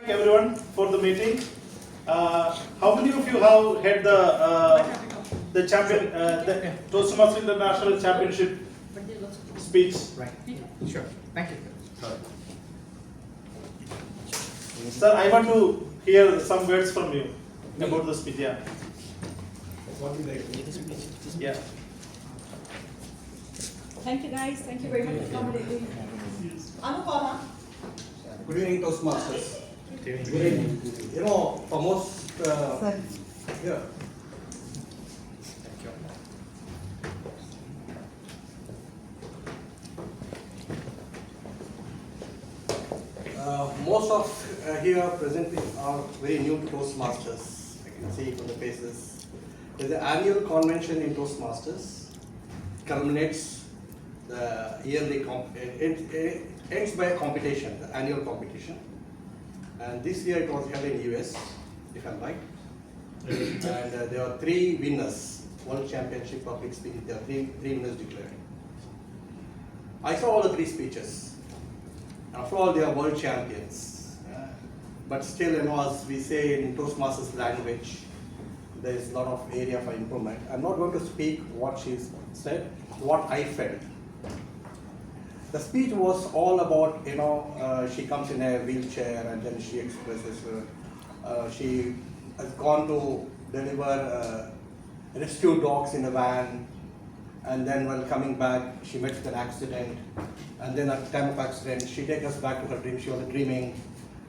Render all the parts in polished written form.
everyone for the meeting. How many of you have had the champion, the Toastmaster International Championship speech? Right. Sure. Thank you. Sir, I want to hear some words from you about the speech. Yeah. Yeah. Thank you guys. Thank you very much for accommodating. Anupama. Good evening, Toastmasters. Good evening. You know, for most here. Most of here present are very new to Toastmasters. I can see from the faces. There's an annual convention in Toastmasters. Culminates the yearly it ends by a competition, the annual competition. And this year it was held in US, if I'm right. And there are 3 winners, World Championship Public Speaking. There are 3 winners declared. I saw all the 3 speeches. After all, they are world champions. But still, you know, as we say in Toastmasters language, there is a lot of area for improvement. I'm not going to speak what she said, what I felt. The speech was all about, you know, she comes in a wheelchair and then she expresses she has gone to deliver rescue dogs in a van, and then while coming back she met with an accident, and then at the time of accident she takes us back to her dream. She was dreaming,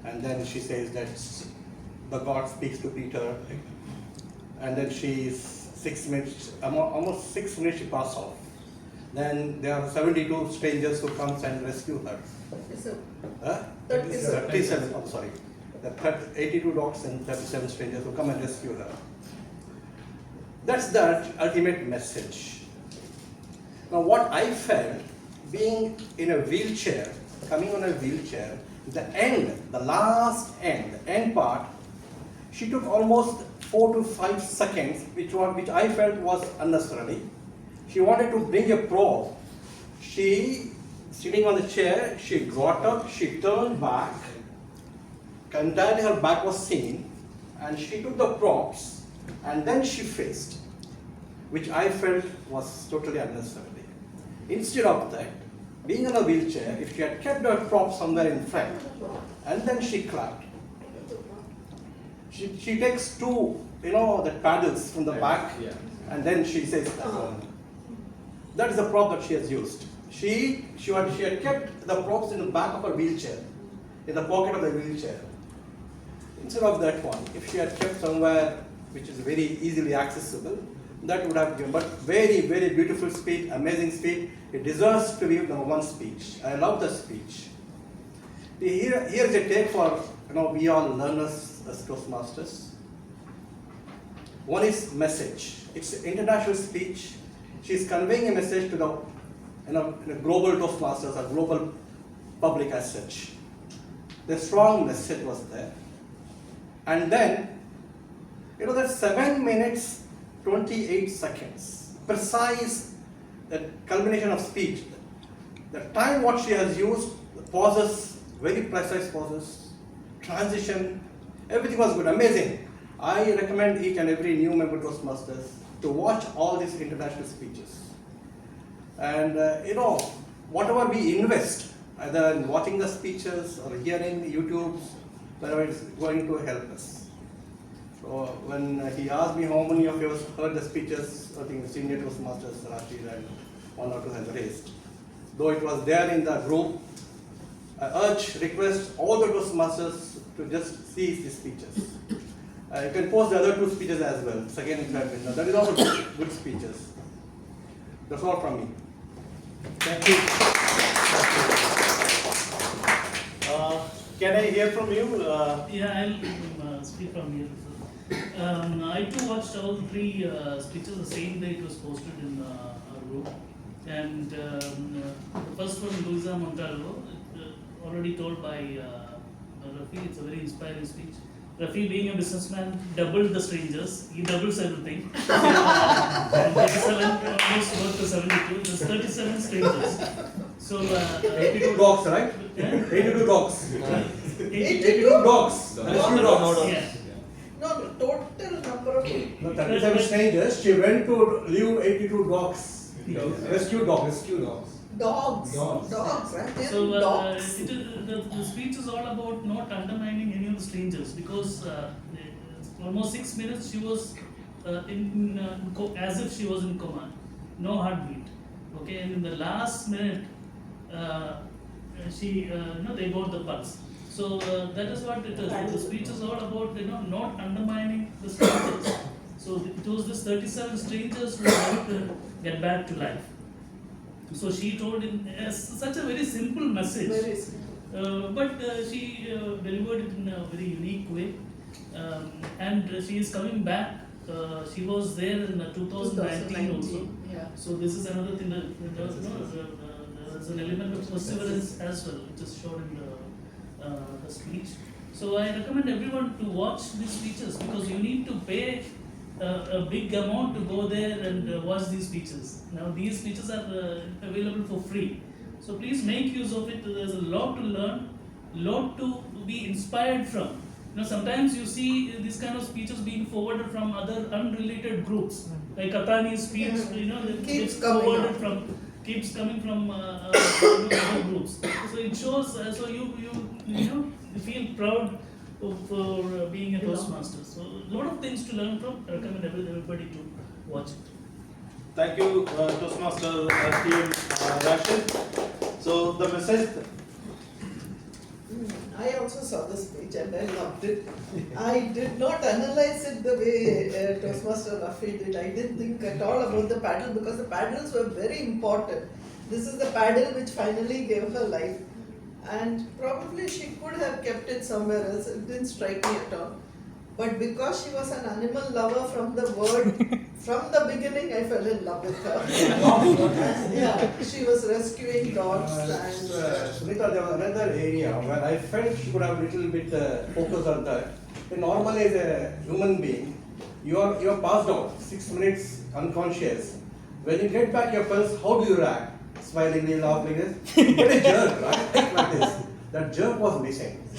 and then she says that the God speaks to Peter, and then she's 6 minutes, almost 6 minutes she passed off. Then there are 72 strangers who comes and rescue her. 37, I'm sorry. There are 82 dogs and 37 strangers who come and rescue her. That's the ultimate message. Now what I felt, being in a wheelchair, coming on a wheelchair, the end, the last end, the end part, she took almost 4 to 5 seconds, which I felt was unnecessary. She wanted to bring a prop. She, sitting on the chair, she got up, she turned back, entirely her back was seen, and she took the props, and then she faced, which I felt was totally unnecessary. Instead of that, being in a wheelchair, if she had kept her prop somewhere in front, and then she clapped, she takes 2, you know, the paddles from the back, and then she says that. That is the prop that she has used. She had kept the props in the back of her wheelchair, in the pocket of the wheelchair. Instead of that one, if she had kept somewhere which is very easily accessible, that would have given. But very, very beautiful speech, amazing speech. It deserves to be #1 speech. I love the speech. Here's a take for, you know, we all learners as Toastmasters. One is message. It's an international speech. She's conveying a message to the, you know, global Toastmasters or global public as such. The strong message was there. And then, you know, that 7 minutes, 28 seconds, precise, the culmination of speech. The time what she has used, the pauses, very precise pauses, transition, everything was good, amazing. I recommend each and every new member Toastmasters to watch all these international speeches. And you know, whatever we invest, either in watching the speeches or hearing the YouTubes, wherever it's going to help us. So when he asked me how many of you have heard the speeches, I think senior Toastmasters last year and 1 or 2 has raised. Though it was there in the group, I request all the Toastmasters to just see these speeches. You can post the other 2 speeches as well, second and third. That is also good speeches. That's all from me. Thank you. Can I hear from you? Yeah, I'll speak from here. I too watched all 3 speeches the same day it was posted in our group. And the first one, Luisa Montalvo, already told by Rafi, it's a very inspiring speech. Rafi, being a businessman, doubled the strangers. He doubles everything. And 37 almost worth to 72. There's 37 strangers. So 82 dogs, right? Yeah? 82 dogs. 82 dogs. Rescue dogs. Yeah. No, total number of people. No, 37 strangers. She went to leave 82 dogs. Rescue dogs. Dogs. Dogs. Dogs, right? They're So dogs. the speech is all about not undermining any of the strangers because almost 6 minutes she was as if she was in coma, no heartbeat. Okay, and in the last minute, they got the pulse. So that is what it is. The speech is all about not undermining the strangers. So it was this 37 strangers who had to get back to life. So she told in such a very simple message, Very simple. but she delivered it in a very unique way. And she is coming back. She was there in 2019 also. Yeah. So this is another thing that there's an element of perseverance as well, which is shown in the speech. So I recommend everyone to watch these speeches because you need to pay a big amount to go there and watch these speeches. Now these speeches are available for free. So please make use of it. There's a lot to learn, lot to be inspired from. Sometimes you see these kind of speeches being forwarded from other unrelated groups, like Katani's speech. Keeps coming from other groups. So it shows. So you feel proud for being a Toastmaster. So a lot of things to learn from. I recommend everybody to watch it. Thank you, Toastmaster team, Rashid. So the message. I also saw the speech and I loved it. I did not analyze it the way Toastmaster Rafi did. I didn't think at all about the paddle because the paddles were very important. This is the paddle which finally gave her life. And probably she could have kept it somewhere else. It didn't strike me at all. But because she was an animal lover from the beginning, I fell in love with her. Yeah, she was rescuing dogs and. Sunita, there was another area where I felt she could have a little bit focus on that. Normally, as a human being, you are passed out 6 minutes unconscious. When you get back your pulse, how do you react? Smilingly, laugh like this. You get a jerk, right? Like this. That jerk was missing. I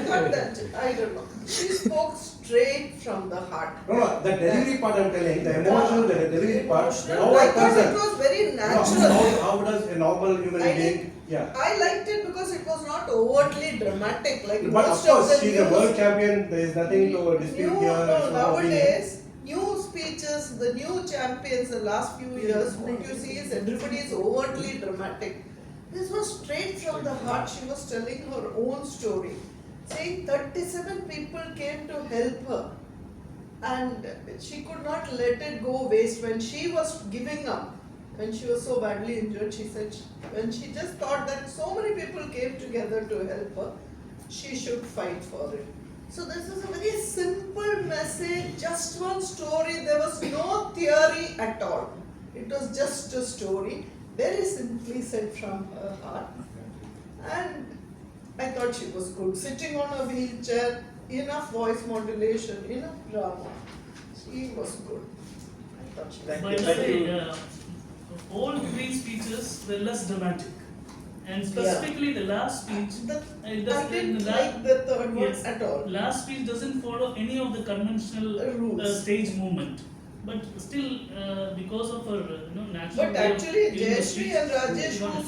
thought that, I don't know. She spoke straight from the heart. No, the delivery part I'm telling, the emotional, the delivery part. Emotional. I thought it was very natural. How does a normal human being? Yeah. I liked it because it was not overtly dramatic like But of most course, of the she's a world champion. There is nothing to dispute here. No, nowadays, new speeches, the new champions the last few years, what you see is everybody is overtly dramatic. This was straight from the heart. She was telling her own story. Saying 37 people came to help her. And she could not let it go waste. When she was giving up, when she was so badly injured, she said, when she just thought that so many people came together to help her, she should fight for it. So this is a very simple message, just one story. There was no theory at all. It was just a story, very simply said from her heart. And I thought she was good. Sitting on a wheelchair, enough voice modulation, enough drama. She was good. I thought she was Thank By you. the Thank way, you. all three speeches were less dramatic. And specifically the last speech, I doesn't- didn't la- like the third one yes, at all. last speech doesn't follow any of the conventional Rules. stage movement. But still, because of her natural But way of actually, giving the Jayashree speech, and Rajesh, she got who it.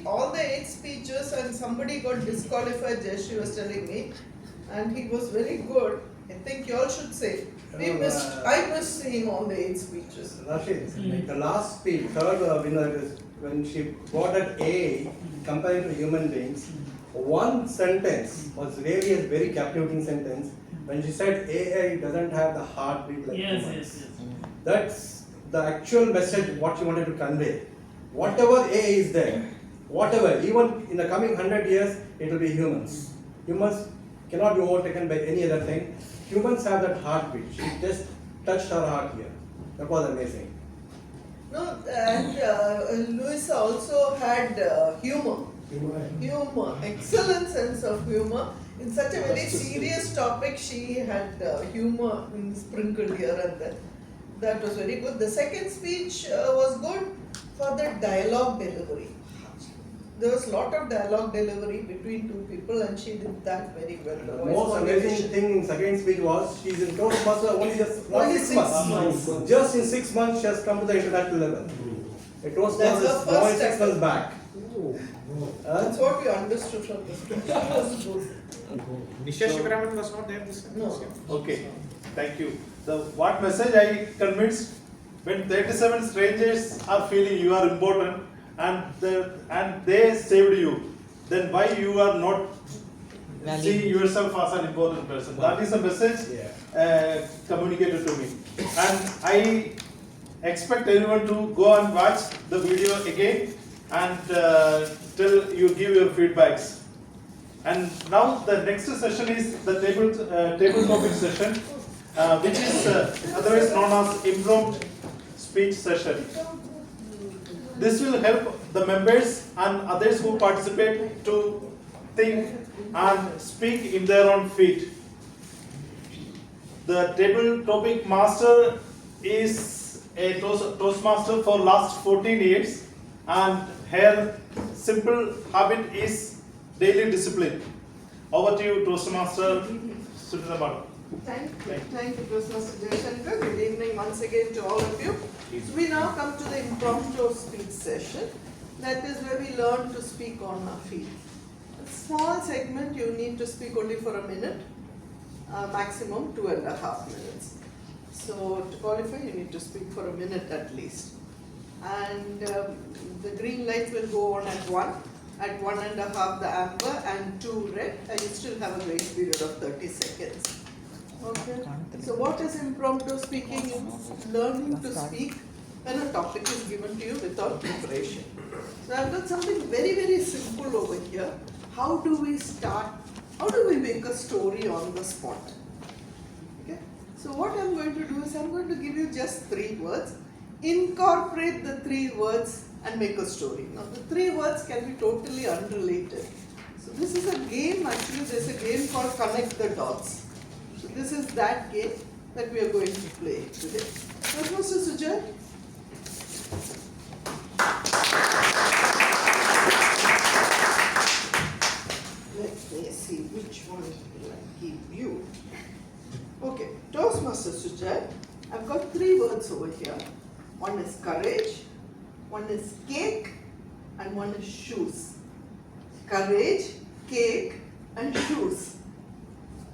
saw all the eight speeches, and somebody got disqualified, Jayashree was telling me, and he was very good. I think you all should say. I missed seeing all the 8 speeches. Rashid, the last speech, third winner is when she got at A compared to human beings. One sentence was really a very captivating sentence. When she said AI doesn't have the heartbeat like Yes, humans. yes. That's the actual message what she wanted to convey. Whatever AI is there, whatever, even in the coming 100 years, it will be humans. Humans cannot be overtaken by any other thing. Humans have that heartbeat. She just touched her heart here. That was amazing. No, and Louisa also had humor, excellent sense of humor. In such a very serious topic, she had humor sprinkled here and there. That was very good. The second speech was good for the dialogue delivery. there was a lot of dialogue delivery between two people, and she did that very well. The The voice most amazing modulation. thing in second speech was she's in Toastmaster only just Only 6 6 months. months. Just in 6 months she has come to the international level. It was That's the just first going 6 step. months back. That's what we understood from the speech. She was good. Jayashankar V was not there this time. No. Okay, thank you. The what message I convinced when 37 strangers are feeling you are important and they saved you, then why you are not see yourself as an important person? That is a message communicated to me, and I expect everyone to go and watch the video again and till you give your feedbacks. And now the next session is the table topic session, which is otherwise known as impromptu speech session. This will help the members and others who participate to think and speak in their own feet. The table topic master is a Toastmaster for last 14 years, and her simple habit is daily discipline. Over to you, Toastmaster Sunita Madam. Thank you, Toastmaster Jayashankar. Good evening once again to all of you. So we now come to the impromptu speech session. That is where we learn to speak on our feet. A small segment, you need to speak only for a minute, maximum 2.5 minutes. So to qualify, you need to speak for a minute at least. And the green light will go on at 1. At 1.5 the amber and 2 red, and you still have a grace period of 30 seconds. Okay. So what is impromptu speaking? Learning to speak when a topic is given to you without preparation. So I've got something very, very simple over here. How do we start? How do we make a story on the spot? Okay. So what I'm going to do is I'm going to give you just 3 words. Incorporate the 3 words and make a story. Now the 3 words can be totally unrelated. So this is a game, actually there's a game called Connect the Dots. So this is that game that we are going to play today. Mr. Sujay? Let me see which one will I give you. Okay, Toastmaster Sujay, I've got 3 words over here. One is courage, one is cake, and one is shoes. Courage, cake, and shoes.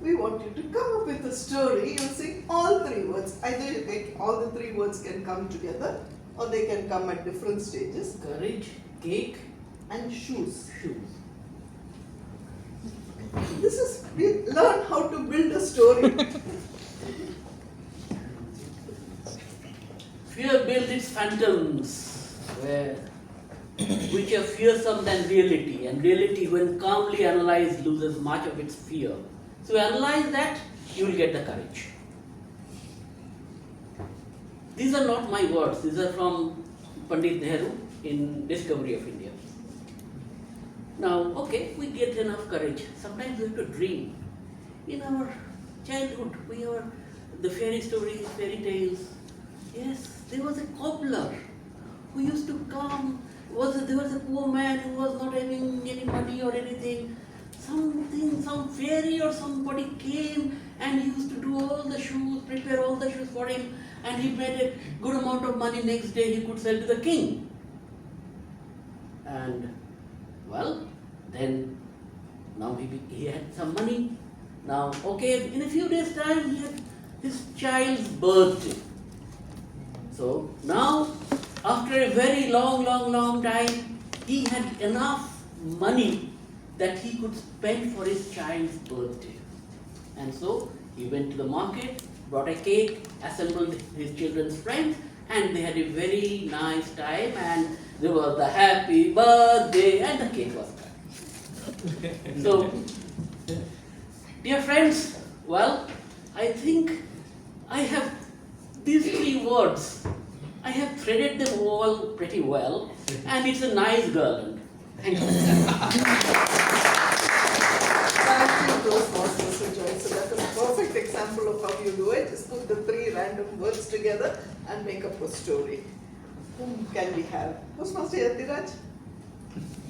We want you to come up with a story using all 3 words. Either all the 3 words can come together, or they can come at different stages. Courage, cake, And shoes. shoes. This is, we learn how to build a story. Fear builds its phantoms, which are fearsome than reality, and reality, when calmly analyzed, loses much of its fear. So analyze that, you will get the courage. These are not my words, these are from Pandit Nehru in Discovery of India. Now, okay, we get enough courage. Sometimes we have to dream. In our childhood, the fairy stories, fairy tales. Yes, there was a cobbler who used to come. There was a poor man who was not having any money or anything. Some fairy or somebody came and he used to do all the shoes, prepare all the shoes for him, and he made a good amount of money. Next day he could sell to the king. And well, then now he had some money. Now, okay, in a few days' time he had his child's birthday. So now, after a very long time, he had enough money that he could spend for his child's birthday. And so he went to the market, brought a cake, assembled his children's friends, and they had a very nice time, and there was the happy birthday, and the cake was cut. So, dear friends, well, I think I have these 3 words. I have threaded them all pretty well, and it's a nice garland. Thank you. Thank you, Toastmaster Sujay. So that is a perfect example of how you do it. Just put the 3 random words together and make up a story. Whom can we have? Toastmaster Yatiraj?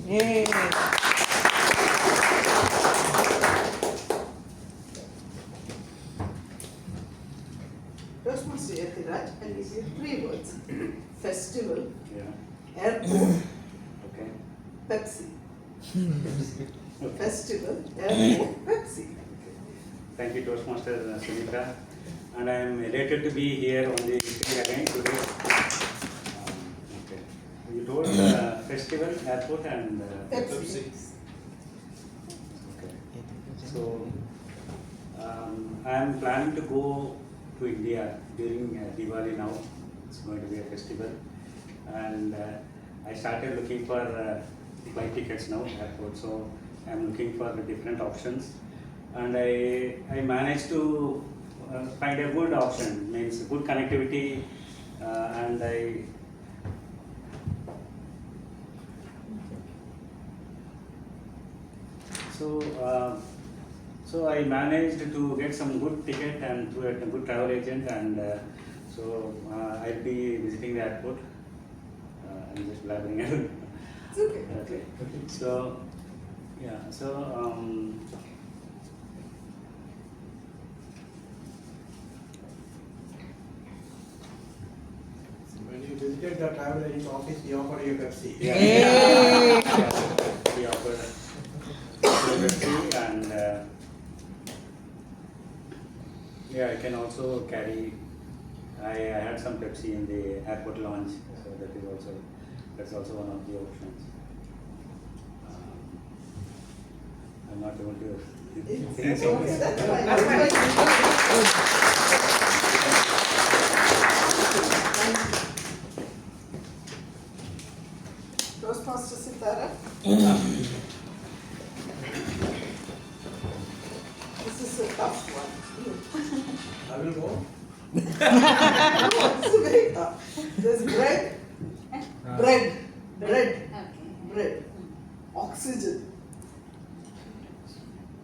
Toastmaster Yatiraj, I'll give you 3 words. Festival, Yeah. airport, Okay. Pepsi. Festival, airport, Pepsi. Thank you, Toastmaster Sunita. And I am elated to be here on the thing again today. Okay. You told festival, airport, and Pepsi. okay. So I am planning to go to India during Diwali now. It's going to be a festival, and I started looking for flight tickets now, airport. So I'm looking for the different options, and I managed to find a good option, means good connectivity, and so I managed to get some good ticket and through a good travel agent, and so I'll be visiting the airport. I'm just blabbering out. It's okay. Okay. So yeah. So When you visited the travel agent office, he offered you Pepsi. yeah. We offer Pepsi, and yeah, I can also carry. I had some Pepsi in the airport lounge, so that's also one of the options. I'm not able to think so much. That's fine. Toastmaster Sitara. This is a tough one. I will go. It's very tough. There's bread, oxygen,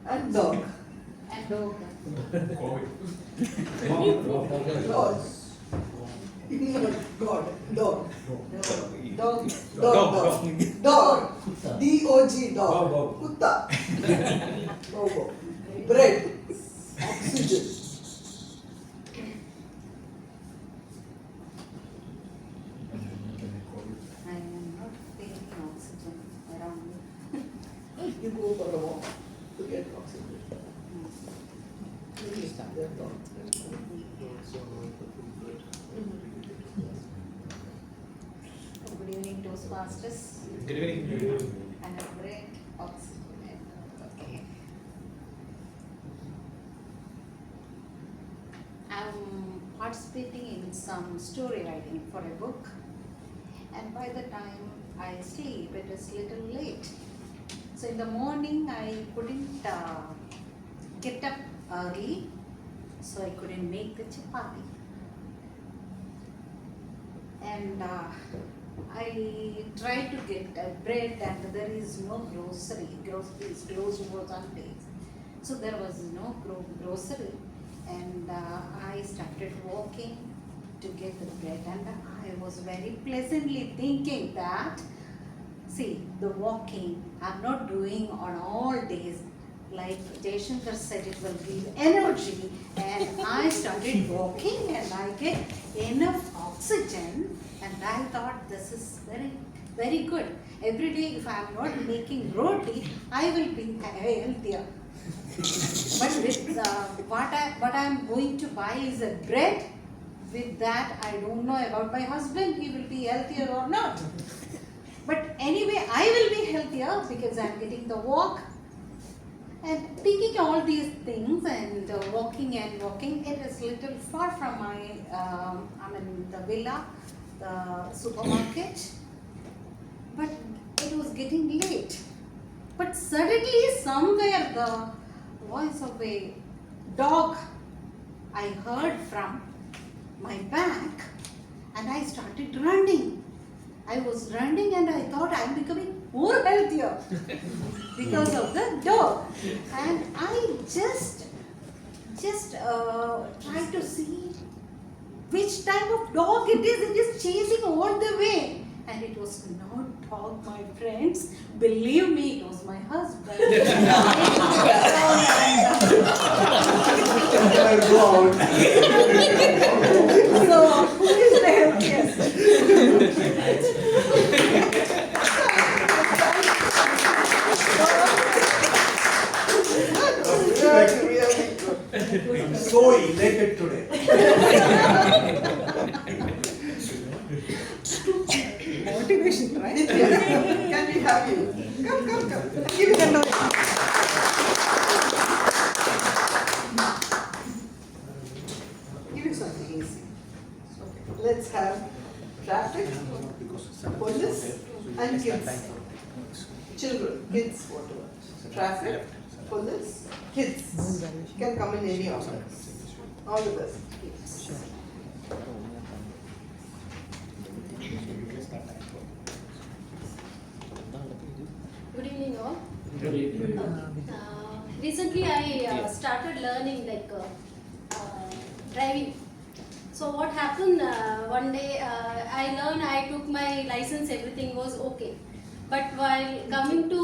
and dog. Dog. Dog. D-O-G, dog. Kutta. Bread. Oxygen. I am not feeling oxygen around me. You go for a walk to get oxygen. Good evening, Toastmasters. Good evening. And a great oxygen. Okay. I'm participating in some story writing for a book, and by the time I sleep, it is little late. So in the morning, I couldn't get up early, so I couldn't make the chapati. And I tried to get bread, and there is no grocery. Grocery is closed for Sundays, so there was no grocery. And I started walking to get the bread, and I was very pleasantly thinking that, see, the walking I'm not doing on all days. Like Jayashankar said, it will give energy, and I started walking and I get enough oxygen, and I thought this is very, very good. Every day if I am not making roti, I will be healthier. But with what I am going to buy is a bread. With that, I don't know about my husband, he will be healthier or not. But anyway, I will be healthier because I am getting the walk. And thinking all these things and walking, it is little far from my, the villa, the supermarket. But it was getting late. But suddenly somewhere the voice of a dog I heard from my back, and I started running. I was running and I thought I'm becoming more healthier because of the dog. And I just tried to see which type of dog it is. It is chasing all the way, and it was not hug my friends. Believe me, it was my husband. So, who is the happiest? Really good. So elated today. Motivation, right? Can we have you? Come. Give it a noise. Give it something easy. Let's have traffic, police, and kids. Children, kids, whatever. Traffic, police, kids. Can come in any order. All the best. Kids. Good evening all. Recently I started learning driving. So what happened, one day I took my license, everything was okay. But while coming to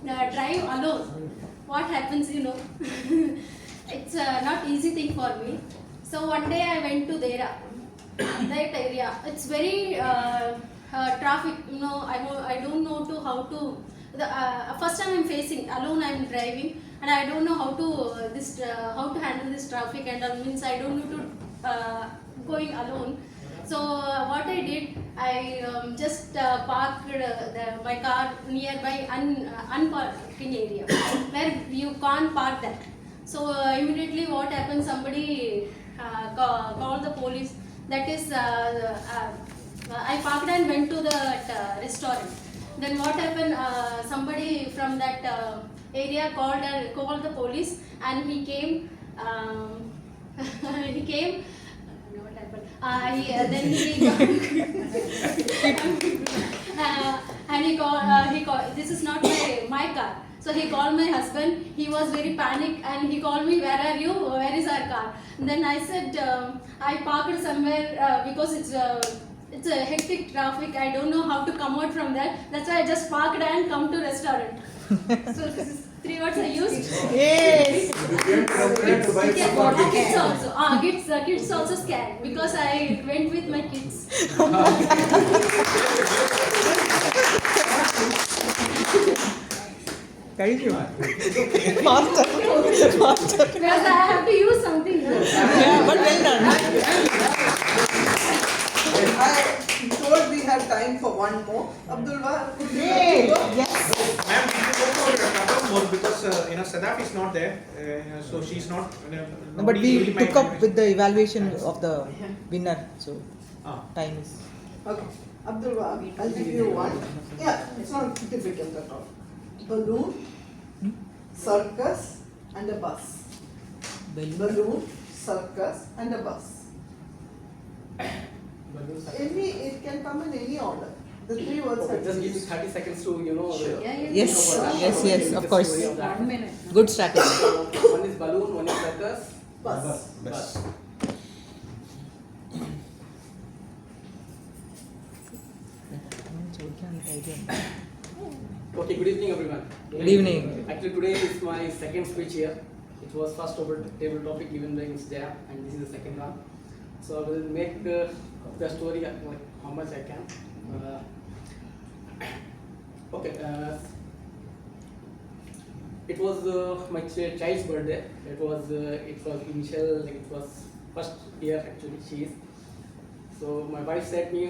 drive alone, what happens, it's not easy thing for me. So one day I went to that area. It's very traffic, I don't know how to. First time I'm facing alone. I'm driving, and I don't know how to handle this traffic, and means I don't know to going alone. So what I did, I just parked my car nearby unparking area where you can't park that. So immediately what happened? Somebody called the police. That is, I parked and went to the restaurant. Then what happened? Somebody from that area called the police, and he came. He came. What happened? Then he and he called. This is not my car. So he called my husband. He was very panicked, and he called me. Where are you? Where is our car? And then I said, I parked somewhere because it's a hectic traffic. I don't know how to come out from that. That's why I just parked and come to restaurant. So this is 3 words I used. Yes. Kids also scared because I went with my kids. Thank you. Master. Because I have to use something. Yeah, but well done. I told we have time for one more. Abdul Wahab, could you Yes. Ma'am, we can go for a couple more because Sadaf is not there, so she's not. No, but we took up with the evaluation of the winner, so time is. Okay. Abdul Wahab, I'll give you one. Yeah, it's not difficult at all. Balloon, circus, and a bus. Balloon, circus, and a bus. It can come in any order. The 3 words have Just give me 30 seconds to, Sure. Yes, of course. 1 minute. Good strategy. One is balloon, one is circus. bus. Okay, good evening everyone. Good evening. Actually today is my second speech here. It was first table topic given by Ms. Jaya, and this is the second one. So I will make the story like how much I can. It was my child's birthday. It was initial, like it was first year actually she is. So my wife said me,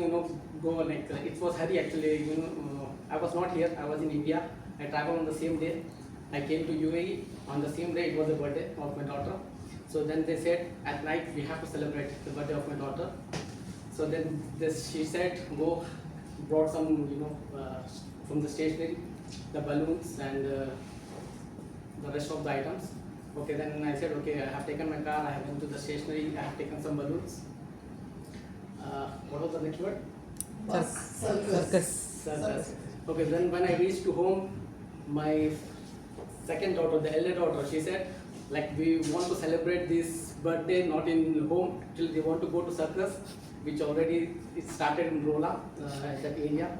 go like it was hurry actually. I was not here. I was in India. I traveled on the same day. I came to UAE on the same day. It was the birthday of my daughter. So then they said at night we have to celebrate the birthday of my daughter. So then she said go, brought some from the stationery, the balloons and the rest of the items. Okay, then I said okay, I have taken my car. I have been to the stationery. I have taken some balloons. What was the next word? Circus. Okay, then when I reached to home, my second daughter, the elder daughter, she said, like we want to celebrate this birthday not in home, till they want to go to circus, which already it started in Rola, that area.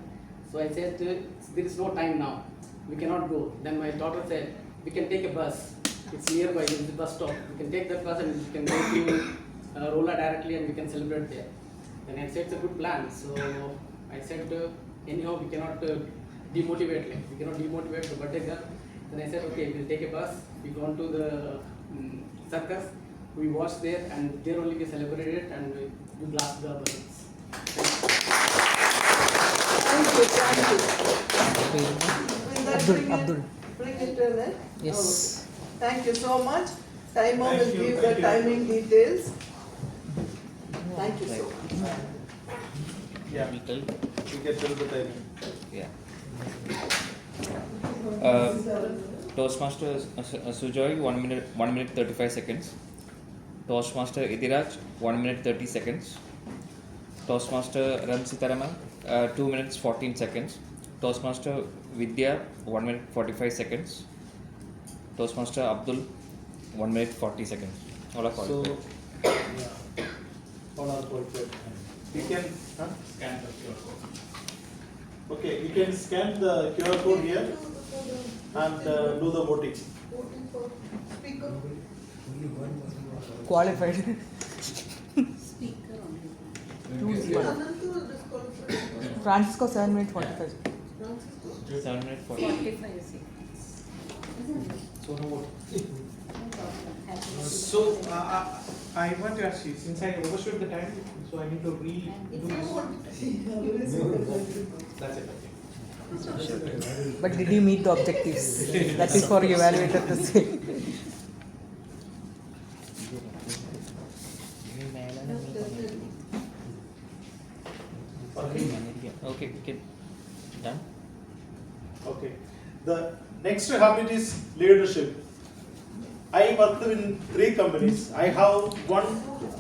So I said, there is no time now. We cannot go. Then my daughter said, we can take a bus. It's nearby, there is a bus stop. We can take that bus and we can go to Rolla directly and we can celebrate there. Then I said, it's a good plan. So I said, anyhow, we cannot demotivate. Like, we cannot demotivate the birthday girl. Then I said, okay, we'll take a bus. We gone to the circus. We watched there and there only we celebrated and we blast the balloons. Thank you. Abdul. Bring it in it. Yes. Okay. Thank you so much. Taimo will Thank you, give thank the you. timing details. Thank you so much. Yeah, we can tell the timing. Yeah. Toastmaster Sujoy 1 minute 35 seconds. Toastmaster Idiraj 1 minute 30 seconds. Toastmaster Ramsitaraman 2 minutes 14 seconds. Toastmaster Vidya 1 minute 45 seconds. Toastmaster Abdul 1 minute 40 seconds. All are qualified. So, yeah, all are qualified. You can Scan the QR code. okay. You can scan the QR code here and do the voting. Voting for speaker. Qualified. Speaker only. Anantu will disqualify. Francisco 7 minutes 45. 7 minutes 40. 45 seconds. Isn't it? So no vote. No problem. Happy to So see I want to ask you, since I overshot the time, so I need to If redo you this. want. That's it. Okay. But did you meet the objectives? That is for evaluator to say. Okay, done. Okay. The next habit is leadership. I worked in 3 companies. I have one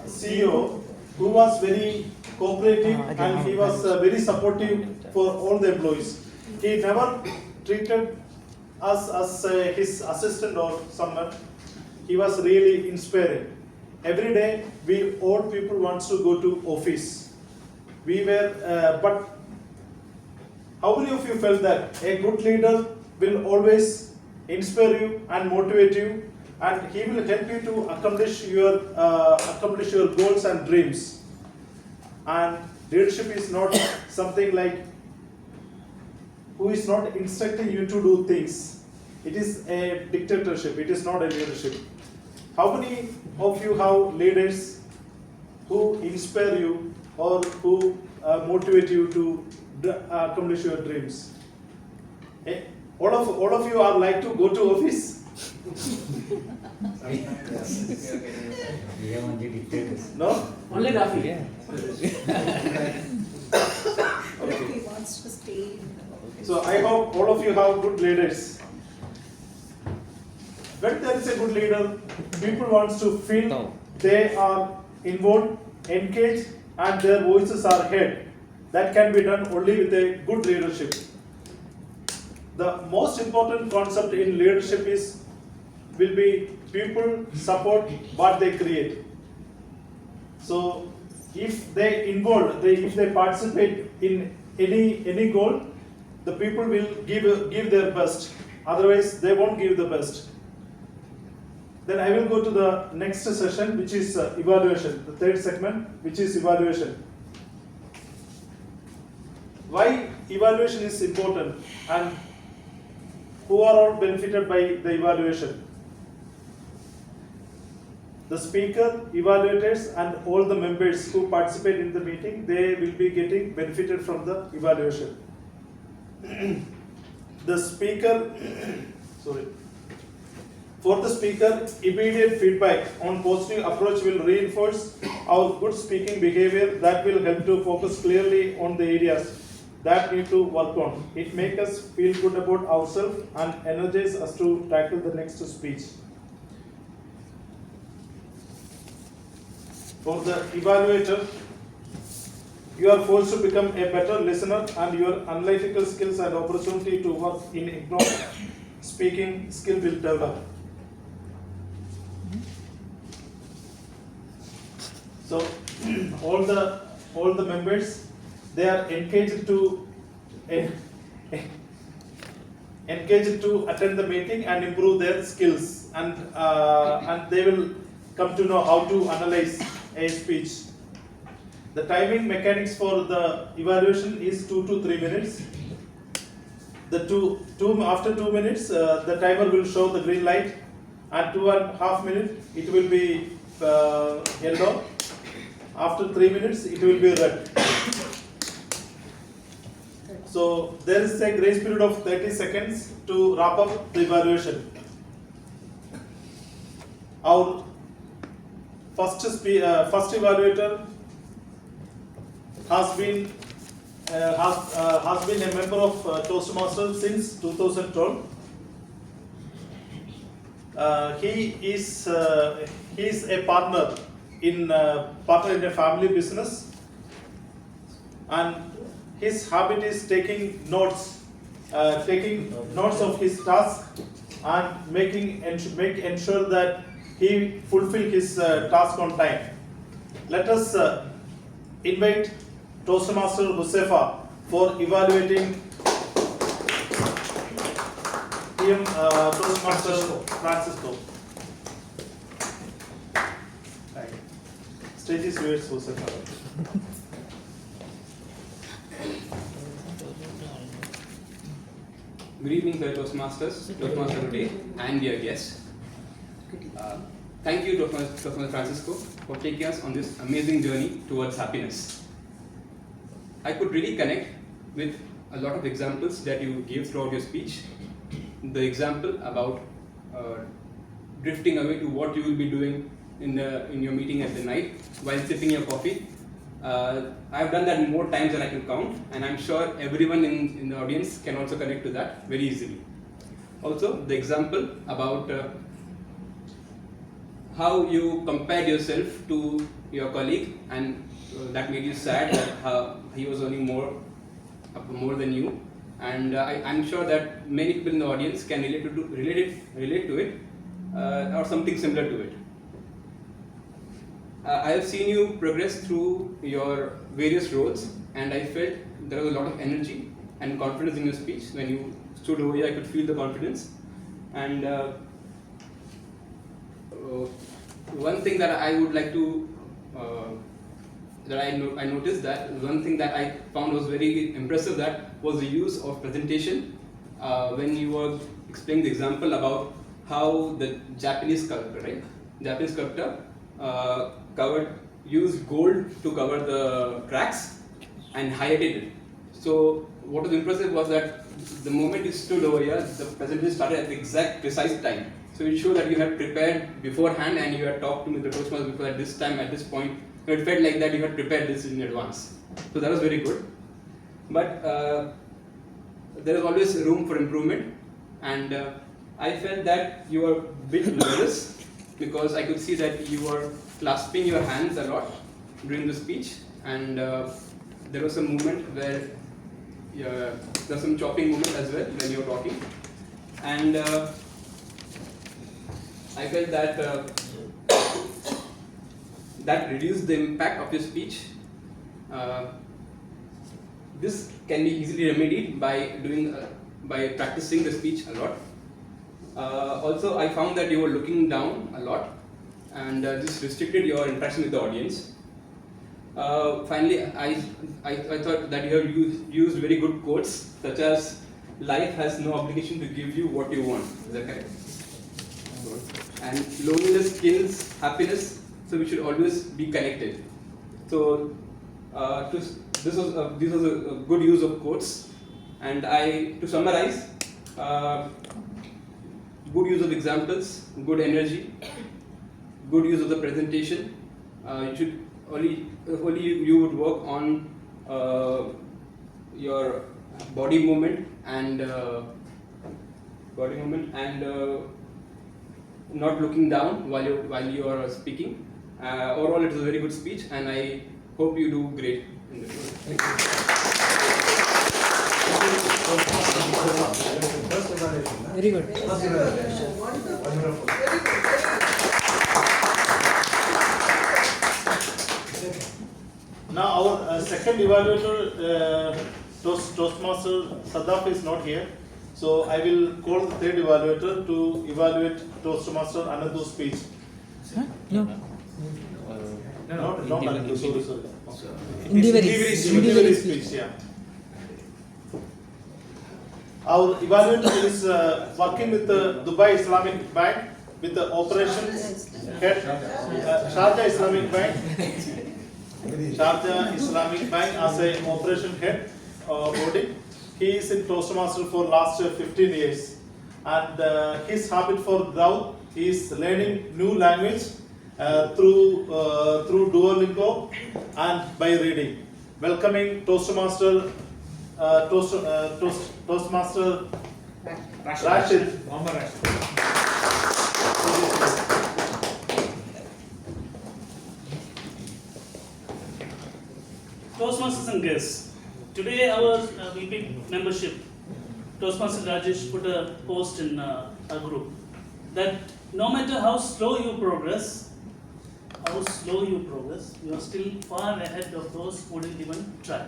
CEO who was very cooperative and he was very supportive for all the employees. He never treated us as his assistant or someone. He was really inspiring. Every day, we old people wants to go to office. We were, but how many of you felt that a good leader will always inspire you and motivate you, and he will help you to accomplish your goals and dreams. And leadership is not something like who is not instructing you to do things. It is a dictatorship. It is not a leadership. How many of you have leaders who inspire you or who motivate you to accomplish your dreams? All of you are like to go to office? We have only dictators. No? Only Rafi. Yeah. He wants to stay in the office. So I hope all of you have good leaders. When there is a good leader, people want to feel No. they are involved, engaged, and their voices are heard. That can be done only with a good leadership. The most important concept in leadership will be people support what they create. So if they if they participate in any goal, the people will give their best. Otherwise, they won't give the best. Then I will go to the next session, which is evaluation. The third segment, which is evaluation. Why evaluation is important and who are all benefited by the evaluation? The speaker, evaluators, and all the members who participate in the meeting, they will be getting benefited from the evaluation. The speaker, sorry. For the speaker, immediate feedback on positive approach will reinforce our good speaking behavior that will help to focus clearly on the areas that need to work on. It makes us feel good about ourselves and energize us to tackle the next speech. For the evaluator, you are forced to become a better listener, and your analytical skills and opportunity to work in ignorant speaking skill will develop. So all the members, they are engaged to engaged to attend the meeting and improve their skills, and they will come to know how to analyze a speech. The timing mechanics for the evaluation is 2 to 3 minutes. After 2 minutes, the timer will show the green light, and 2.5 minutes it will be yellow. After 3 minutes, it will be red. So there is a grace period of 30 seconds to wrap up the evaluation. Our first evaluator has been a member of Toastmasters since 2012. He is a partner in a family business, and his habit is taking notes of his task and make ensure that he fulfill his task on time. Let us invite Toastmaster Josefa for evaluating Toastmaster Francisco. Stage is yours, Josefa. Good evening, fellow Toastmasters, Toastmaster today, and dear guests. Thank you, Toastmaster Francisco, for taking us on this amazing journey towards happiness. I could really connect with a lot of examples that you gave throughout your speech. The example about drifting away to what you will be doing in your meeting at the night while sipping your coffee. I've done that more times than I can count, and I'm sure everyone in the audience can also connect to that very easily. Also, the example about how you compared yourself to your colleague, and that made you sad that he was earning more than you, and I'm sure that many people in the audience can relate to it or something similar to it. I have seen you progress through your various roles, and I felt there was a lot of energy and confidence in your speech. When you stood over here, I could feel the confidence. And one thing that I would like to, I noticed that one thing that I found was very impressive, that was the use of presentation when you were explaining the example about how the Japanese sculptor, right? Japanese sculptor used gold to cover the cracks and highlighted it. So what was impressive was that the moment you stood over here, the presentation started at the exact precise time. So it showed that you had prepared beforehand and you had talked to the Toastmasters before at this time, at this point. It felt like that you had prepared this in advance. So that was very good. But there is always room for improvement, and I felt that you were a bit nervous because I could see that you were clasping your hands a lot during the speech, and there was some movement where there was some chopping movement as well when you were talking, and I felt that that reduced the impact of your speech. This can be easily remedied by practicing the speech a lot. Also, I found that you were looking down a lot, and this restricted your interaction with the audience. Finally, I thought that you have used very good quotes, such as, "Life has no obligation to give you what you want." Is that correct? And loneliness kills happiness, so we should always be connected. So this was a good use of quotes, and to summarize, good use of examples, good energy, good use of the presentation. You should only you would work on your body movement and not looking down while you are speaking. Overall, it was a very good speech, and I hope you do great in the future. Thank you. Very good. Wonderful. Now our second evaluator Toastmaster Sadaf is not here. So I will call the third evaluator to evaluate Toastmaster Anandu's speech. No. Not Anandu, sorry. Individual Speech, yeah. Our evaluator is working with the Dubai Islamic Bank with the operations head, Sharjah Islamic Bank. Sharjah Islamic Bank as a operation head body. He is in Toastmaster for last 15 years, and his habit for growth is learning new language through Duolingo and by reading. Welcoming Toastmaster Toastmaster Rashid. Toastmasters and guests. Today our VP membership, Toastmaster Rajesh put a post in our group that no matter how slow you progress, you are still far ahead of those who didn't even try.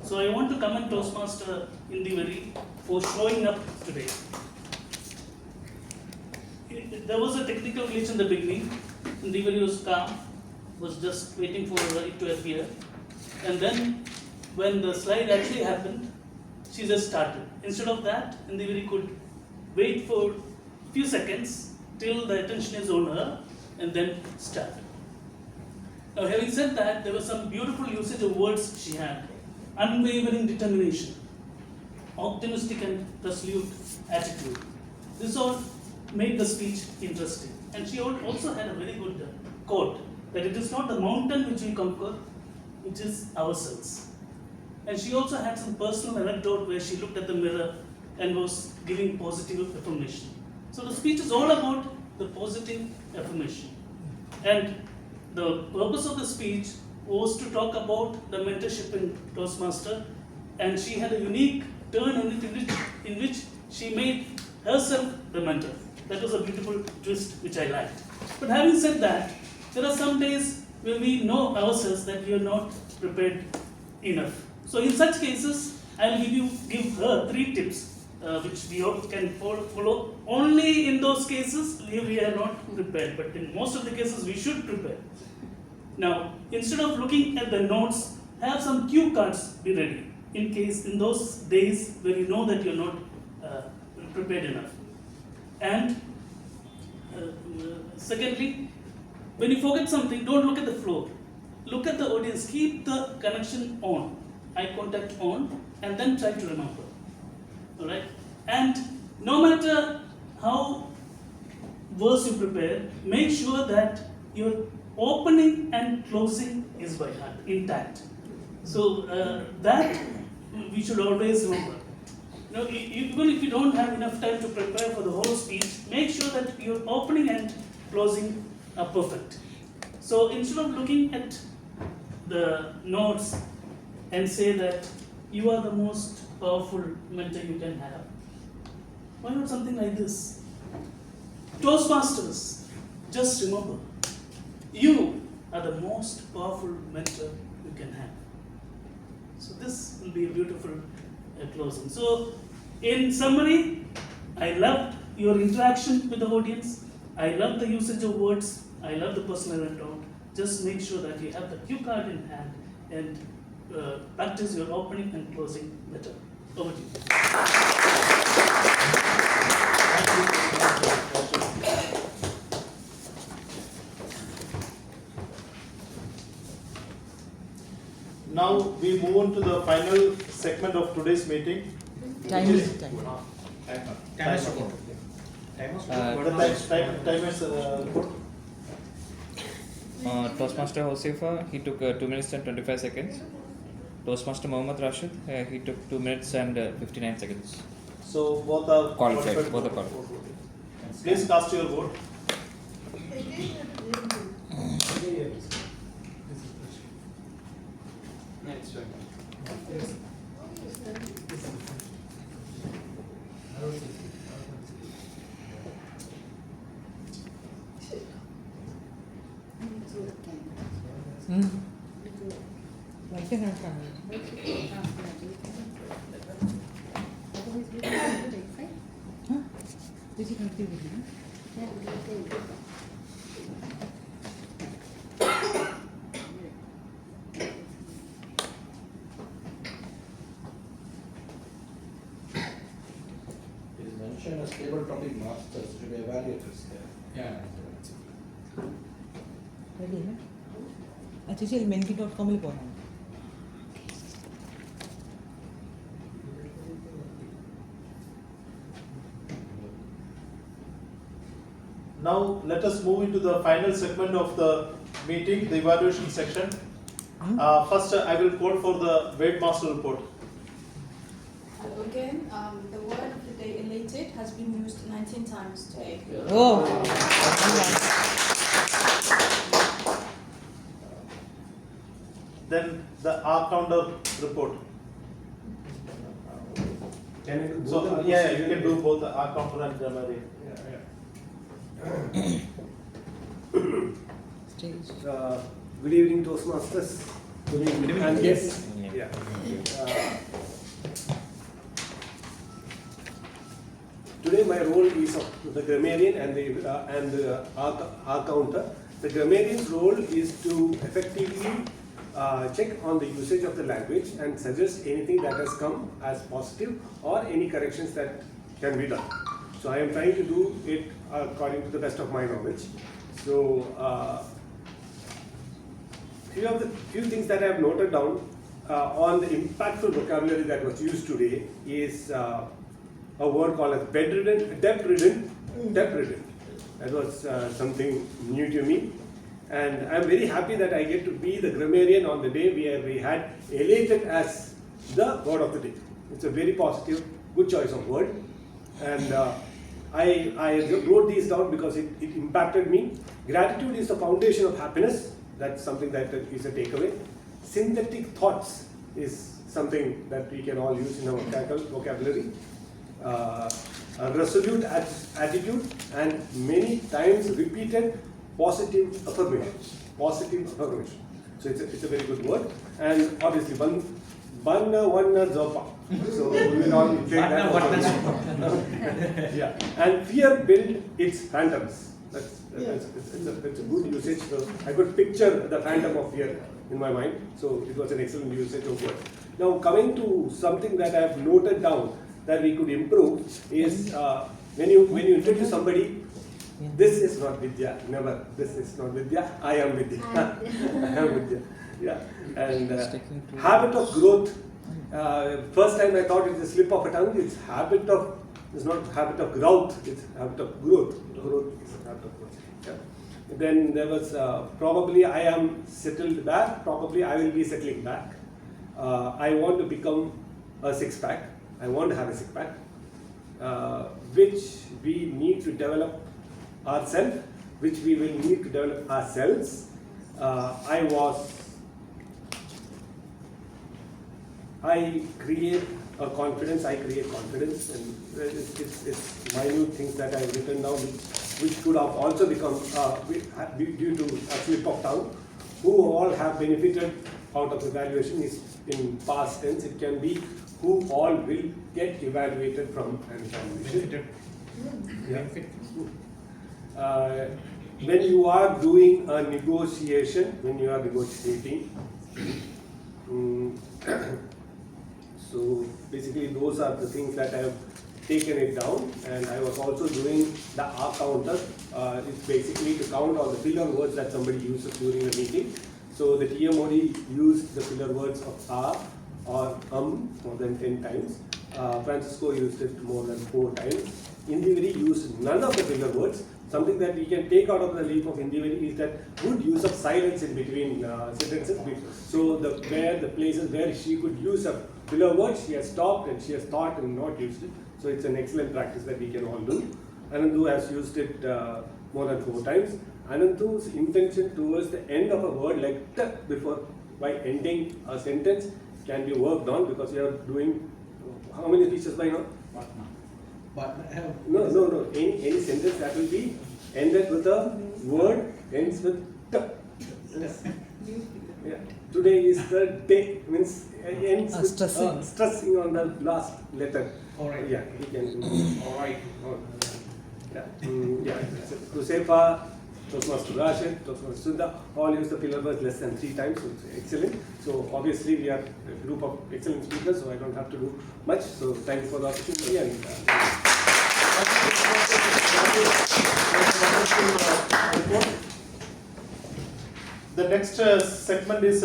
So I want to commend Toastmaster Indivari for showing up today. There was a technical glitch in the beginning. Indivari was calm, was just waiting for it to appear. And then when the slide actually happened, she just started. Instead of that, Indivari could wait for a few seconds till the attention is on her and then start. Now having said that, there was some beautiful usage of words she had. Unwavering determination, optimistic and resolute attitude. This all made the speech interesting. And she also had a very good quote, that it is not the mountain which we conquer, it is ourselves. And she also had some personal anecdote where she looked at the mirror and was giving positive affirmation. So the speech is all about the positive affirmation. And the purpose of the speech was to talk about the mentorship in Toastmaster, and she had a unique turn in which she made herself the mentor. That was a beautiful twist which I liked. But having said that, there are some days where we know ourselves that we are not prepared enough. So in such cases, I will give her 3 tips which we all can follow. Only in those cases we are not prepared, but in most of the cases we should prepare. Now, instead of looking at the notes, have some cue cards be ready in those days where you know that you're not prepared enough. And secondly, when you forget something, don't look at the floor. Look at the audience. Keep the connection on, eye contact on, and then try to remember. All right? And no matter how verse you prepare, make sure that your opening and closing is by heart, intact. So that we should always remember. Now, even if you don't have enough time to prepare for the whole speech, make sure that your opening and closing are perfect. So instead of looking at the notes and say that you are the most powerful mentor you can have, why not something like this? Toastmasters, just remember, you are the most powerful mentor you can have. So this will be a beautiful closing. So in summary, I loved your interaction with the audience. I love the usage of words. I love the personal anecdote. Just make sure that you have the cue card in hand and practice your opening and closing better. Over to you. Now we move on to the final segment of today's meeting. Time is time. Time is report. Timers report. Toastmaster Josefa, he took 2 minutes and 25 seconds. Toastmaster Mohammad Rashid, he took 2 minutes and 59 seconds. So both are qualified. Both are qualified. Please cast your vote. Cultivate. It is mentioned as table topic masters, should be evaluators there. Yeah. Ready, na? ചേച്ചി menki.com ൽ പോകണം. Now let us move into the final segment of the meeting, the evaluation section. First, I will quote for the weight master report. Again, the word of the day, elated, has been used 19 times today. Oh. Then the R counter report. Can you do So both? yeah, you can do both the R counter and grammar. Stage. Good evening, Toastmasters. Good evening. And yes, today my role is of the grammarian and the R counter. The grammarian's role is to effectively check on the usage of the language and suggest anything that has come as positive or any corrections that can be done. So I am trying to do it according to the best of my knowledge. So few things that I have noted down on the impactful vocabulary that was used today is a word called as bedridden, debt-ridden. That was something new to me. And I'm very happy that I get to be the grammarian on the day where we had elated as the word of the day. It's a very positive, good choice of word. And I wrote these down because it impacted me. Gratitude is the foundation of happiness. That's something that is a takeaway. Synthetic thoughts is something that we can all use in our vocabulary. A resolute attitude and many times repeated positive affirmation. So it's a very good word. And obviously one zopa. So we will all take that. Yeah. And fear built its phantoms. It's a good usage. So I could picture the phantom of fear in my mind. So it was an excellent usage of word. Now coming to something that I have noted down that we could improve is when you introduce somebody, this is not Vidya. Never. This is not Vidya. I am Vidya. I am Vidya. Yeah. And habit of growth. First time I thought it's a slip of a tongue. It's not habit of growth. It's habit of growth. Growth is a habit of growth. Yeah. Then there was probably I am settled back. Probably I will be settling back. I want to become a six-pack. I want to have a six-pack, which we need to develop ourselves, which we will need to develop ourselves. I create confidence, and it's minute things that I've written down, which could have also become due to a slip of tongue. Who all have benefited out of evaluation is in past tense. It can be who all will get evaluated from an evaluation. When you are doing a negotiation, when you are negotiating, so basically those are the things that I have taken it down. And I was also doing the R counter. It's basically to count all the filler words that somebody uses during the meeting. So the TMOD used the filler words of R or more than 10 times. Francisco used it more than 4 times. Individually used none of the filler words. Something that we can take out of the leaf of individual is that good use of silence in between sentences. So the places where she could use a filler word, she has stopped and she has thought and not used it. So it's an excellent practice that we can all do. Anandu has used it more than 4 times. Anandu's intention towards the end of a word like t before by ending a sentence can be worked on, because you are doing how many speeches by now? No. Any sentence that will be ended with a word ends with t. Yeah. Today is the day, means ends with stressing on the last letter. All right. Yeah, we can do. All right. Yeah, Josefa, Toastmaster Rashid, Toastmaster Sudha, all use the pillar words less than 3 times, so it's excellent. So obviously we are a group of excellent speakers, so I don't have to do much. So thank you for the opportunity. And the next segment is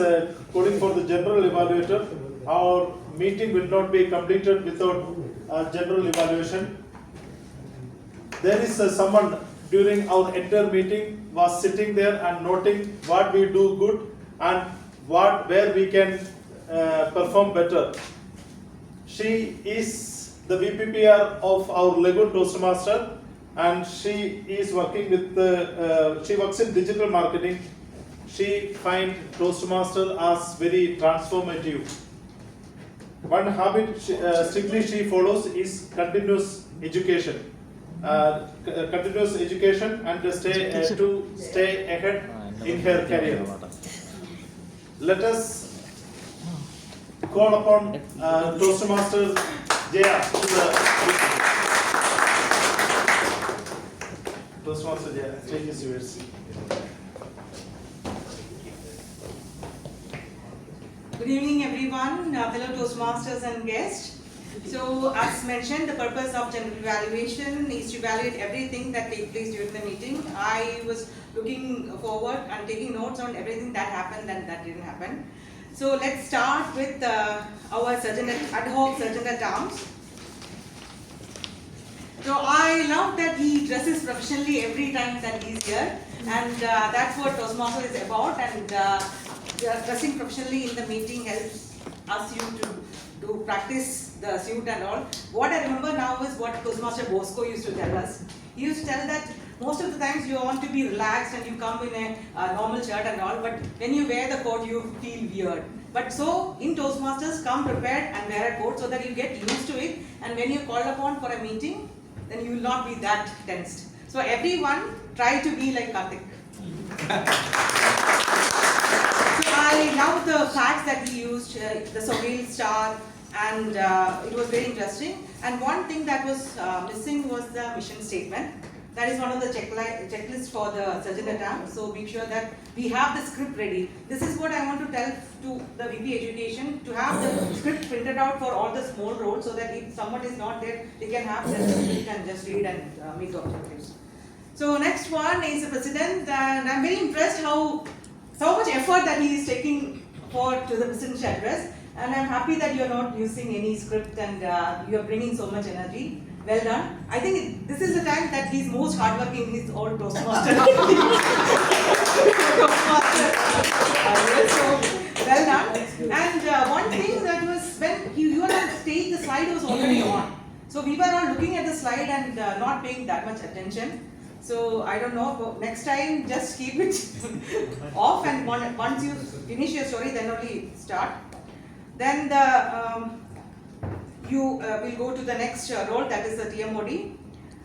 coding for the general evaluator. Our meeting will not be completed without general evaluation. There is someone during our entire meeting was sitting there and noting what we do good and where we can perform better. She is the VPPR of our Lagoon Toastmaster, and she is working with she works in digital marketing. She finds Toastmaster as very transformative. One habit strictly she follows is continuous education. Continuous education and to stay ahead in her career. Let us call upon Toastmaster Jaya to the Toastmaster Jaya. Take his words. Good evening, everyone, fellow Toastmasters and guests. So, as mentioned, the purpose of general evaluation is to evaluate everything that takes place during the meeting. I was looking forward and taking notes on everything that happened and that didn't happen. So, let's start with our ad hoc Surgeon at Arms. So, I love that he dresses professionally every time that he's here, and that's what Toastmaster is about. And dressing professionally in the meeting helps us to practice the suit and all. What I remember now is what Toastmaster Bosco used to tell us. He used to tell that most of the times you want to be relaxed and you come in a normal shirt and all, but when you wear the coat you feel weird. But so in Toastmasters, come prepared and wear a coat so that you get used to it, and when you're called upon for a meeting, then you will not be that tensed. So everyone try to be like Karthik. I love the facts that he used, the Sohail star, and it was very interesting. And one thing that was missing was the mission statement. That is one of the checklists for the Surgeon at Arms. So make sure that we have the script ready. This is what I want to tell to the VP Education, to have the script printed out for all the small roles, so that if someone is not there, they can have the script and just read and meet the objectives. So next one is the President, and I'm very impressed how so much effort that he is taking to the President's address, and I'm happy that you are not using any script and you are bringing so much energy. Well done. I think this is the time that he's most hardworking in his old Toastmaster. So well done. And one thing that was when you were on stage, the slide was already on. So we were all looking at the slide and not paying that much attention. So I don't know, next time just keep it off, and once you finish your story, then only start. Then you will go to the next role, that is the TMOD.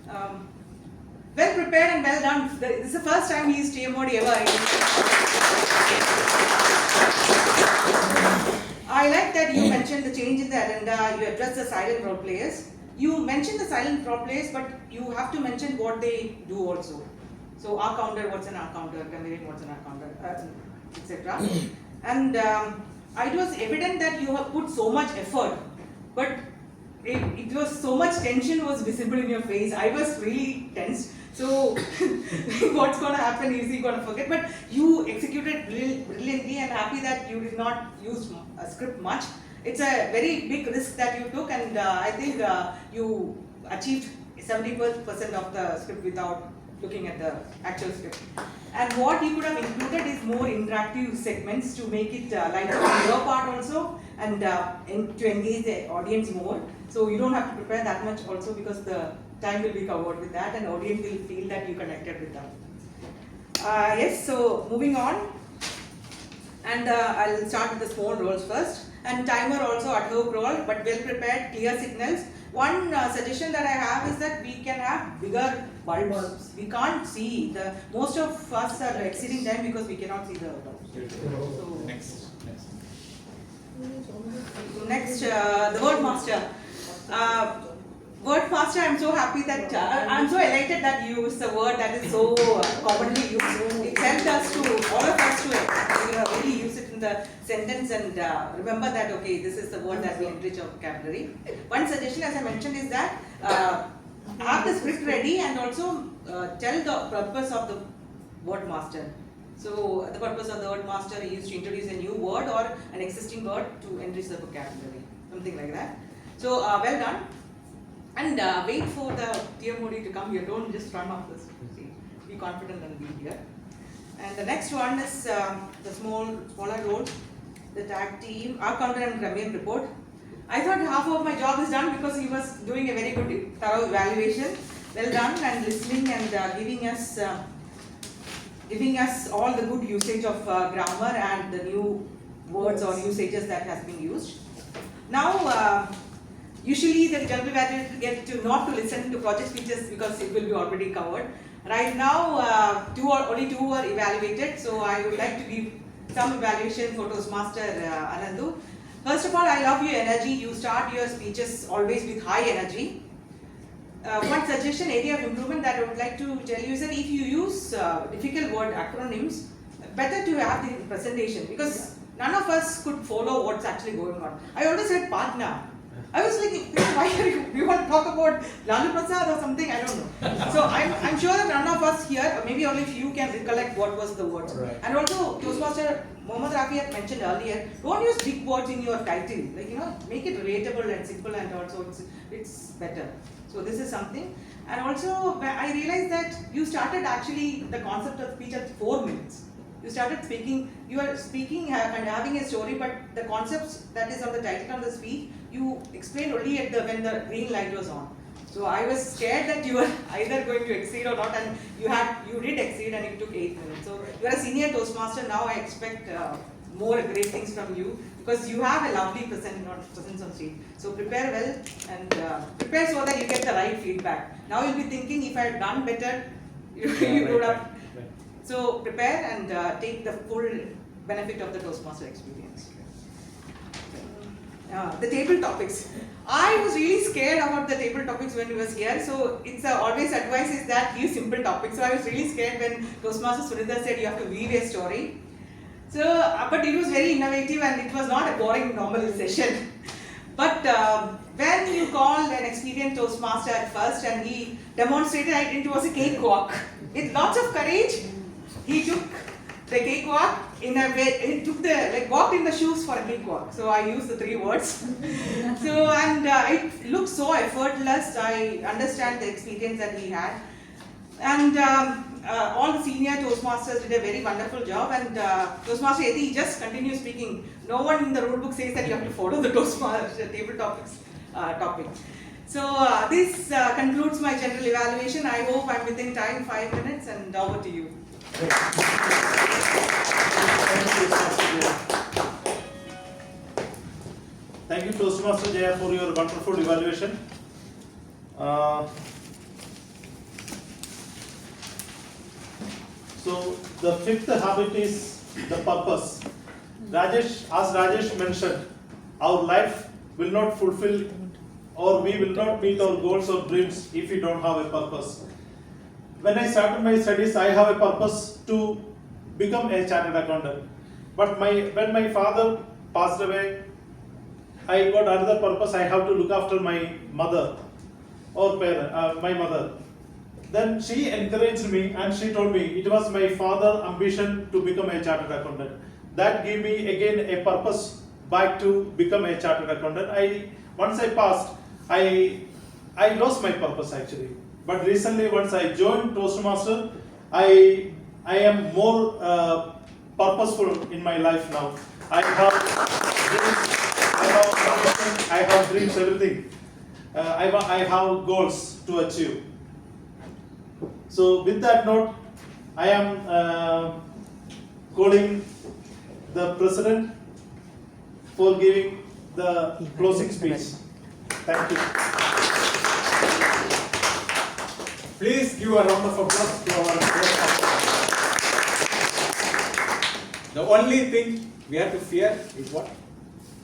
Well prepared and well done. This is the first time he is TMOD ever. I like that you mentioned the change in the agenda, you address the silent role players. You mentioned the silent role players, but you have to mention what they do also. So R counter, what's an R counter, conveying what's an R counter, etc. And it was evident that you have put so much effort, but it was so much tension was visible in your face. I was really tense. So what's going to happen? Is he going to forget? But you executed brilliantly, and happy that you did not use a script much. It's a very big risk that you took, and I think you achieved 70% of the script without looking at the actual script. And what you could have included is more interactive segments to make it lighter on your part also, and to engage the audience more. So you don't have to prepare that much also, because the time will be covered with that, and audience will feel that you connected with them. Yes, so moving on. And I'll start with the small roles first. And timer also ad hoc role, but well prepared, clear signals. One suggestion that I have is that we can have bigger bulbs. We can't see. Most of us are exceeding time because we cannot see the bulbs. So next, the word master. Word master, I'm so happy that I'm so elated that you use the word that is so commonly used. It helped us to all of us to really use it in the sentence and remember that okay, this is the word that will enrich our vocabulary. One suggestion, as I mentioned, is that have the script ready and also tell the purpose of the word master. So the purpose of the word master is to introduce a new word or an existing word to enrich the vocabulary, something like that. So well done. And wait for the Dear Modi to come here. Don't just run off the stage. Be confident and be here. And the next one is the smaller role, the tag team, our counter and Ramyan report. I thought half of my job is done because he was doing a very good, thorough evaluation. Well done and listening and giving us all the good usage of grammar and the new words or usages that has been used. Now. Usually the general evaluator get to not to listen to project speeches because it will be already covered. Right now, only two were evaluated, so I would like to give some evaluation for Toastmaster Anandu. First of all, I love your energy. You start your speeches always with high energy. One suggestion, area of improvement that I would like to tell you is that if you use difficult word acronyms, better to have the presentation because none of us could follow what's actually going on. I always said partner. I was like, why are you want to talk about Lalu Prasad or something? I don't know. So I'm sure that none of us here, maybe only few can recollect what was the words. Right. And also, Toastmaster Mohammad Rafi had mentioned earlier, don't use big words in your title. Like, make it relatable and simple and also it's better. So this is something. And also, I realized that you started actually the concept of speech at 4 minutes. You started speaking, you are speaking and having a story, but the concepts that is on the title of the speech, you explained only at when the green light was on. So I was scared that you were either going to exceed or not, and you did exceed, and it took 8 minutes. So you are a senior Toastmaster now. I expect more great things from you because you have a lovely presence on stage. So prepare well and prepare so that you get the right feedback. Now you'll be thinking if I had done better, you would have. So prepare and take the full benefit of the Toastmaster experience. The table topics. I was really scared about the table topics when he was here. So it's always advice is that use simple topics. So I was really scared when Toastmaster Sunitha said you have to weave a story. So, but it was very innovative and it was not a boring normal session. But when you called an experienced Toastmaster at first and he demonstrated it was a cakewalk. With lots of courage, he took the cakewalk in a way, he took walked in the shoes for a cakewalk. So I used the 3 words. So, and it looked so effortless. I understand the experience that he had. And all the senior Toastmasters did a very wonderful job. And Toastmaster Yeti just continues speaking. No one in the rule book says that you have to follow the Toastmaster table topics topic. So this concludes my general evaluation. I hope I'm within time, 5 minutes, and over to you. Thank you, Toastmaster Jaya, for your wonderful evaluation. So the 5th habit is the purpose. As Rajesh mentioned, our life will not fulfill or we will not meet our goals or dreams if we don't have a purpose. When I started my studies, I have a purpose to become a chartered accountant. But when my father passed away, I got another purpose. I have to look after my mother or my mother. Then she encouraged me and she told me it was my father's ambition to become a chartered accountant. That gave me again a purpose back to become a chartered accountant. Once I passed, I lost my purpose actually. But recently, once I joined Toastmaster, I am more purposeful in my life now. I have dreams, I have dreams, everything. I have goals to achieve. So with that note, I am calling the President for giving the closing speech. Thank you. Please give a round of applause to our guest. The only thing we have to fear is what?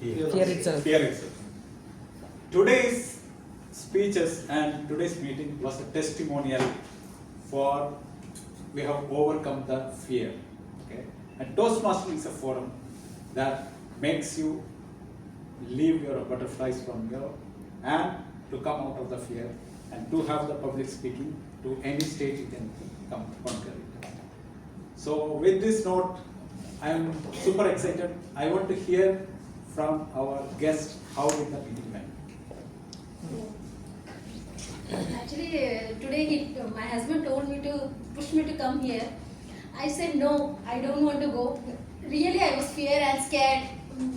Fear itself. Fear itself. Today's speeches and today's meeting was a testimonial for we have overcome the fear. Okay? And Toastmaster is a forum that makes you leave your butterflies from you and to come out of the fear and to have the public speaking to any stage you can come conquer it. So with this note, I am super excited. I want to hear from our guest how did the meeting went. Actually, today my husband told me to push me to come here. I said no, I don't want to go. Really, I was fear and scared.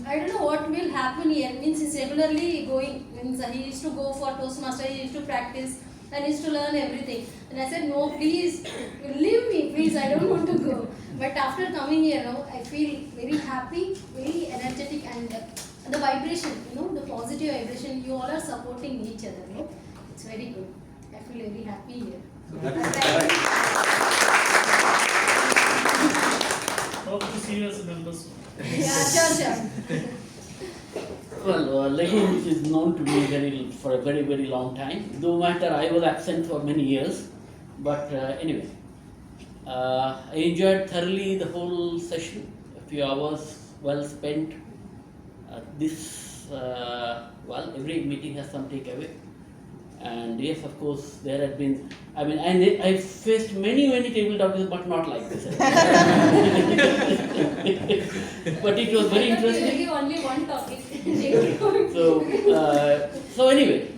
I don't know what will happen here. Means he's regularly going. Means he used to go for Toastmaster. He used to practice and he used to learn everything. And I said no, please leave me, please. I don't want to go. But after coming here, I feel very happy, very energetic, and the vibration, the positive vibration. You all are supporting each other. It's very good. I feel very happy here. Hope to see you as a member soon. Yeah, sure. Well, Lagoon is known to me for a very, very long time. No matter, I was absent for many years. But anyway, I enjoyed thoroughly the whole session. A few hours well spent. Every meeting has some takeaway. And yes, of course, there had been, I faced many table topics, but not like this. But it was very interesting. Only one topic. So anyway,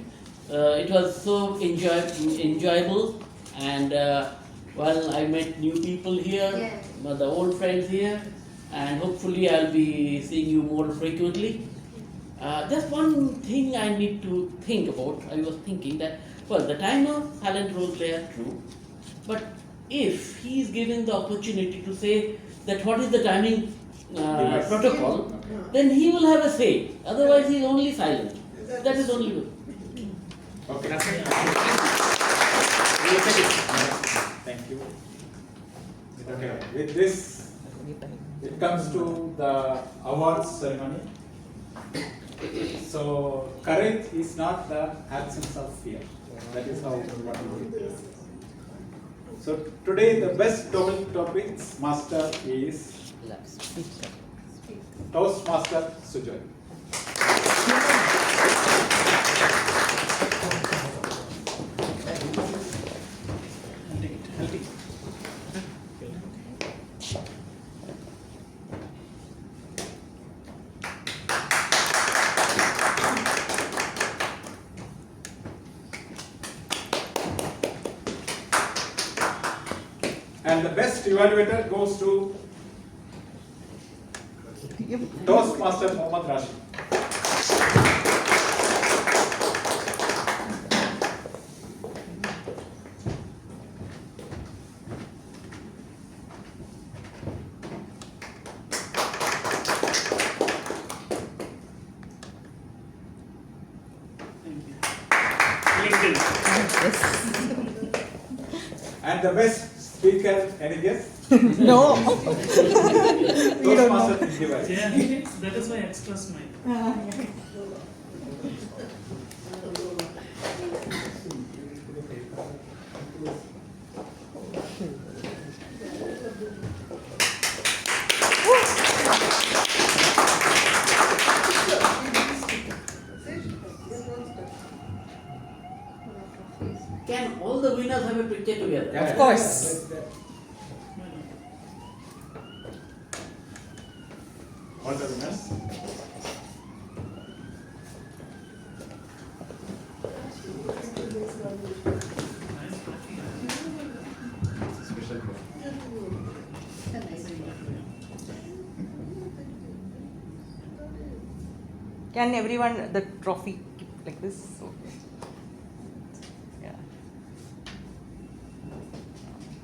it was so enjoyable, and I met new people here, the old friends here, and hopefully I'll be seeing you more frequently. Just one thing I need to think about. I was thinking that, the timer, silent role player, true. But if he is given the opportunity to say that what is the timing protocol, then he will have a say. Otherwise, he is only silent. That is only good. Okay. Thank you. Okay. With this, it comes to the awards ceremony. So courage is not the absence of fear. That is how what we do. So today the best topics master is Toastmaster Sujoy. And the best evaluator goes to Toastmaster Mohammad Rashid. And the best speaker, any guess? No. We don't know. Yeah, that is why I expressed mine. Can all the winners have a picture together? Of course. All the winners. Can everyone the trophy keep like this? Yeah.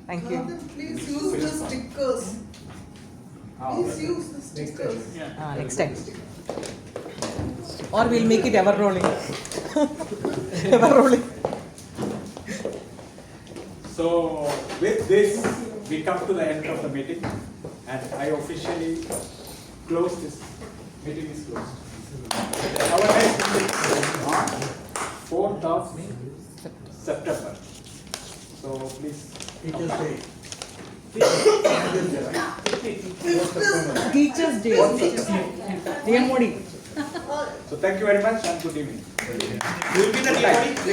Thank you. Madam, please use the stickers. Please use the stickers. Next time. Or we'll make it ever rolling. Ever rolling. So with this, we come to the end of the meeting, and I officially close this. Meeting is closed. Our next meeting 4th of September. So please. Teachers' Day. Teachers' Day. DMOD. So thank you very much and good evening. You will be the DMOD?